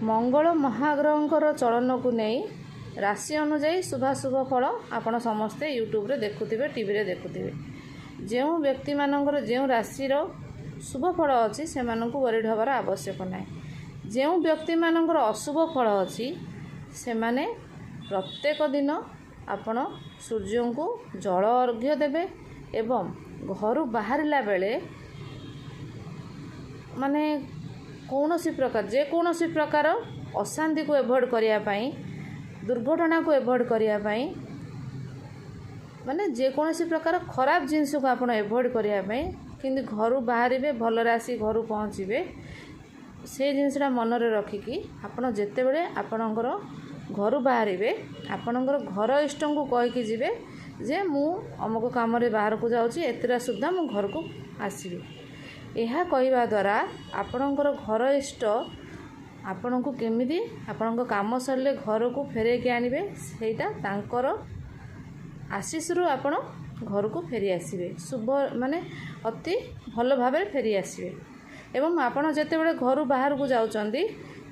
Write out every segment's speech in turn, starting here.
मंगल महाग्रहंकर चलन को नहीं राशि अनुजाई शुभाशुभ फल आपण समस्ते यूट्यूब रे देखुथिबे टीवी रे देखुथिबे। जो व्यक्ति मानकर जो राशि शुभ फल अच्छी से वरीड हबार आवश्यक ना। जो व्यक्ति मानकर अशुभ फल अच्छी से माने प्रत्येक दिन आपण सूर्य को जल अर्घ्य देवे एवं घर बाहरिला बेले माने कौनसी प्रकार जेकोसी प्रकार अशांति को एवॉइड करने दुर्घटना को एवॉइड करने माने जेकोसी प्रकार खराब जिनस को आप एवॉइड करने कि घर बाहर भलर आसी घर पहुँचे से जिनसा मन में रखिकी आपड़ जिते बड़े आपणकर घर बाहर आपणकर घर इष्ट को कहीकि जी जे मु अमुक कम बाहर को जाऊँगी एतरा सुधा मु घर को आसबि। यह कहवा द्वारा आपणकर घर इष्ट आपण को केमिति आपण काम सरले घर को फेरे के आनिबे सेटा तांकर आशीष रु आपण घर को फेरी आसबे शुभ माने अति भल भाव फेरी आसबे। एवं आपण जेते बड़े घर बाहर को जाउचंदी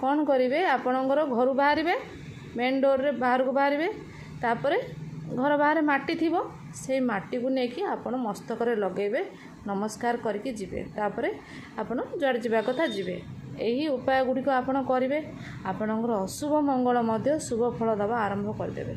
कौन करेंगे आपणकर घर बाहर मेन डोर रे बाहर को बाहर तापरे घर बाहर माटी थिबो से माटी को लेकिन आपण मस्तक लगेबे नमस्कार करके जिबे तापरे आपण जुआड़ जावा कथा जिबे। यही उपाय गुड़िक आपण करेंगे आपणकर अशुभ मंगल मध्य शुभ फल दबा आरंभ करदेबे।